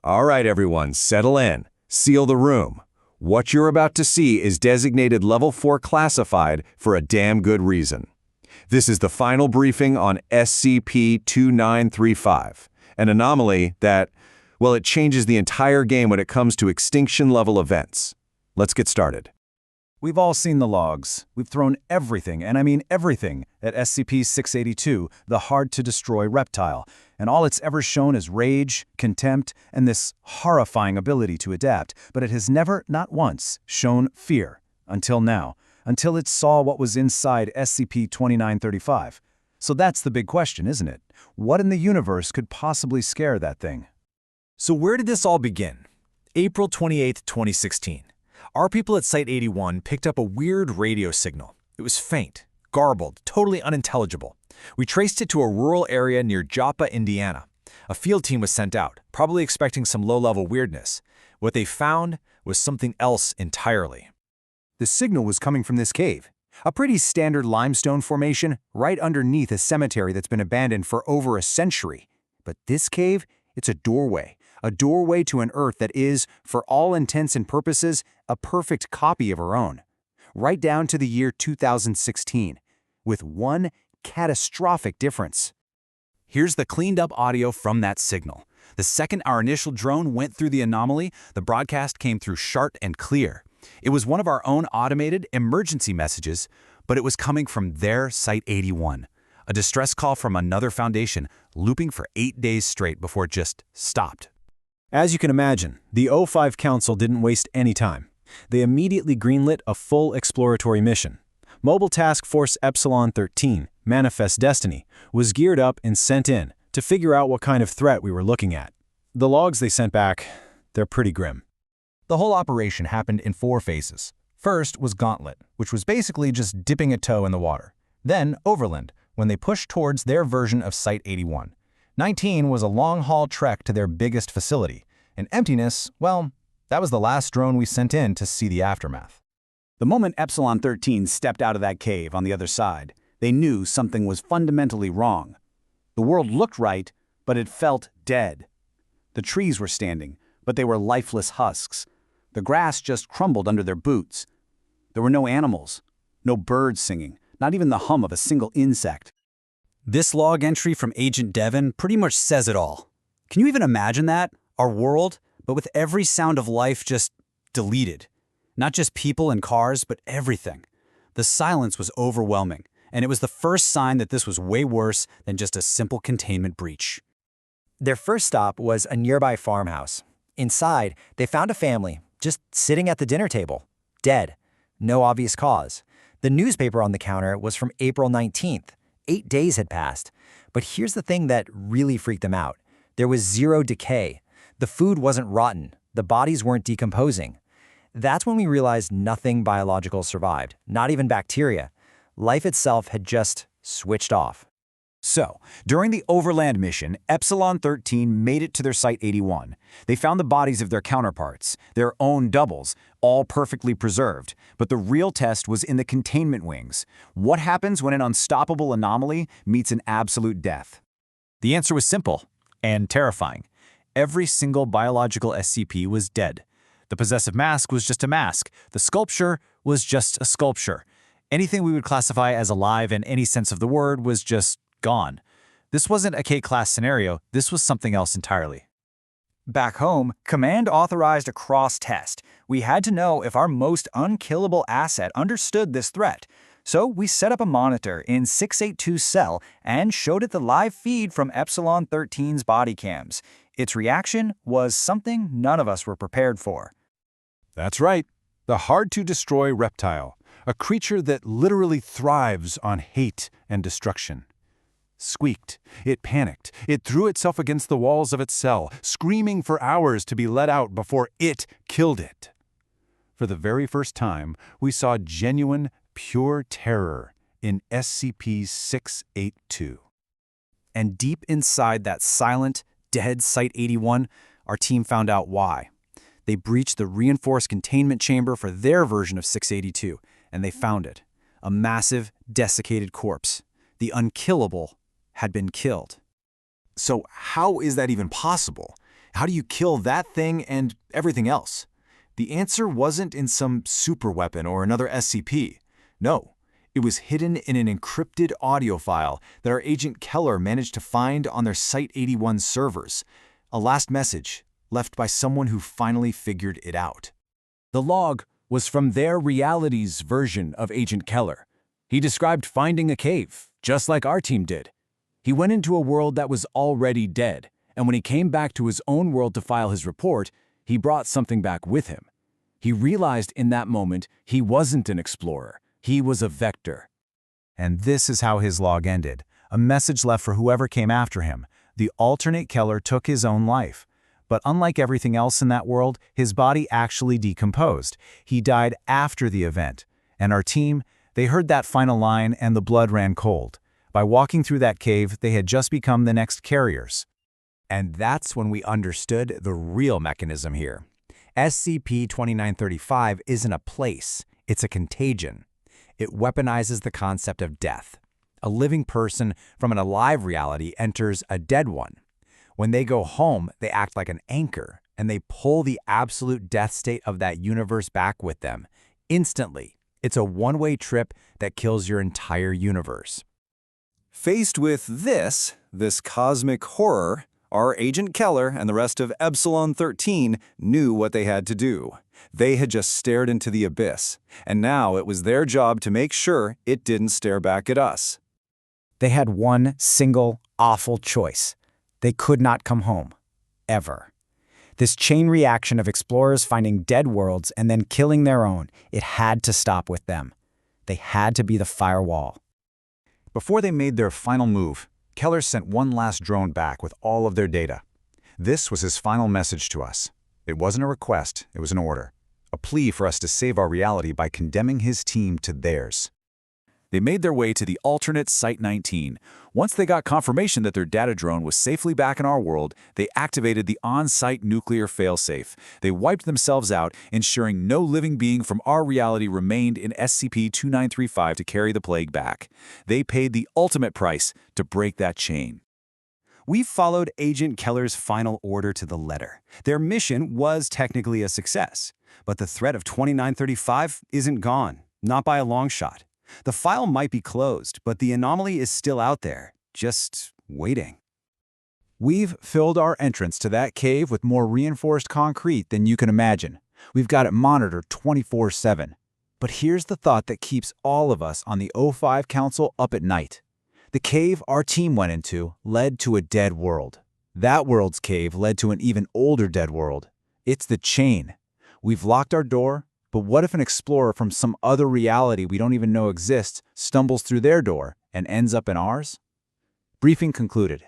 All right, everyone, settle in. Seal the room. What you're about to see is designated Level 4 classified for a damn good reason. This is the final briefing on SCP-2935, an anomaly that, well, it changes the entire game when it comes to extinction-level events. Let's get started. We've all seen the logs. We've thrown everything, and I mean everything, at SCP-682, the Hard-to-Destroy Reptile, and all it's ever shown is rage, contempt, and this horrifying ability to adapt, but it has never, not once, shown fear. Until now. Until it saw what was inside SCP-2935. So that's the big question, isn't it? What in the universe could possibly scare that thing? So where did this all begin? April 28, 2016. Our people at Site-81 picked up a weird radio signal. It was faint, garbled, totally unintelligible. We traced it to a rural area near Joppa, Indiana. A field team was sent out, probably expecting some low-level weirdness. What they found was something else entirely. The signal was coming from this cave, a pretty standard limestone formation right underneath a cemetery that's been abandoned for over a century. But this cave, it's a doorway to an Earth that is, for all intents and purposes, a perfect copy of our own. Right down to the year 2016, with one catastrophic difference. Here's the cleaned-up audio from that signal. The second our initial drone went through the anomaly, the broadcast came through sharp and clear. It was one of our own automated emergency messages, but it was coming from their Site-81. A distress call from another foundation, looping for 8 days straight before it just stopped. As you can imagine, the O5 Council didn't waste any time. They immediately greenlit a full exploratory mission. Mobile Task Force Epsilon-13, Manifest Destiny, was geared up and sent in to figure out what kind of threat we were looking at. The logs they sent back, they're pretty grim. The whole operation happened in 4 phases. First was Gauntlet, which was basically just dipping a toe in the water. Then Overland, when they pushed towards their version of Site-81. 19 was a long-haul trek to their biggest facility. And Emptiness, well, that was the last drone we sent in to see the aftermath. The moment Epsilon-13 stepped out of that cave on the other side, they knew something was fundamentally wrong. The world looked right, but it felt dead. The trees were standing, but they were lifeless husks. The grass just crumbled under their boots. There were no animals, no birds singing, not even the hum of a single insect. This log entry from Agent Devon pretty much says it all. Can you even imagine that? Our world, but with every sound of life just deleted. Not just people and cars, but everything. The silence was overwhelming, and it was the first sign that this was way worse than just a simple containment breach. Their first stop was a nearby farmhouse. Inside, they found a family, just sitting at the dinner table, dead. No obvious cause. The newspaper on the counter was from April 19th. 8 days had passed. But here's the thing that really freaked them out. There was zero decay. The food wasn't rotten. The bodies weren't decomposing. That's when we realized nothing biological survived, not even bacteria. Life itself had just switched off. So, during the Overland mission, Epsilon-13 made it to their Site-81. They found the bodies of their counterparts, their own doubles, all perfectly preserved. But the real test was in the containment wings. What happens when an unstoppable anomaly meets an absolute death? The answer was simple and terrifying. Every single biological SCP was dead. The possessive mask was just a mask. The sculpture was just a sculpture. Anything we would classify as alive in any sense of the word was just gone. This wasn't a K-class scenario, this was something else entirely. Back home, Command authorized a cross-test. We had to know if our most unkillable asset understood this threat. So we set up a monitor in 682's cell and showed it the live feed from Epsilon-13's body cams. Its reaction was something none of us were prepared for. That's right, the Hard-to-Destroy Reptile, a creature that literally thrives on hate and destruction. Squeaked, it panicked, it threw itself against the walls of its cell, screaming for hours to be let out before it killed it. For the very first time, we saw genuine, pure terror in SCP-682. And deep inside that silent, dead Site-81, our team found out why. They breached the reinforced containment chamber for their version of 682, and they found it. A massive, desiccated corpse. The Unkillable had been killed. So how is that even possible? How do you kill that thing and everything else? The answer wasn't in some superweapon or another SCP. No, it was hidden in an encrypted audio file that our Agent Keller managed to find on their Site-81 servers. A last message left by someone who finally figured it out. The log was from their reality's version of Agent Keller. He described finding a cave, just like our team did. He went into a world that was already dead, and when he came back to his own world to file his report, he brought something back with him. He realized in that moment he wasn't an explorer. He was a vector. And this is how his log ended. A message left for whoever came after him. The alternate Keller took his own life. But unlike everything else in that world, his body actually decomposed. He died after the event. And our team, they heard that final line and the blood ran cold. By walking through that cave, they had just become the next carriers. And that's when we understood the real mechanism here. SCP-2935 isn't a place, it's a contagion. It weaponizes the concept of death. A living person from an alive reality enters a dead one. When they go home, they act like an anchor, and they pull the absolute death state of that universe back with them. Instantly, it's a one-way trip that kills your entire universe. Faced with this cosmic horror, our Agent Keller and the rest of Epsilon-13 knew what they had to do. They had just stared into the abyss, and now it was their job to make sure it didn't stare back at us. They had one single, awful choice. They could not come home. Ever. This chain reaction of explorers finding dead worlds and then killing their own, it had to stop with them. They had to be the firewall. Before they made their final move, Keller sent one last drone back with all of their data. This was his final message to us. It wasn't a request, it was an order. A plea for us to save our reality by condemning his team to theirs. They made their way to the alternate Site-19. Once they got confirmation that their data drone was safely back in our world, they activated the on-site nuclear failsafe. They wiped themselves out, ensuring no living being from our reality remained in SCP-2935 to carry the plague back. They paid the ultimate price to break that chain. We followed Agent Keller's final order to the letter. Their mission was technically a success, but the threat of 2935 isn't gone, not by a long shot. The file might be closed, but the anomaly is still out there, just waiting. We've filled our entrance to that cave with more reinforced concrete than you can imagine. We've got it monitored 24/7. But here's the thought that keeps all of us on the O5 Council up at night. The cave our team went into led to a dead world. That world's cave led to an even older dead world. It's the chain. We've locked our door, but what if an explorer from some other reality we don't even know exists stumbles through their door and ends up in ours? Briefing concluded.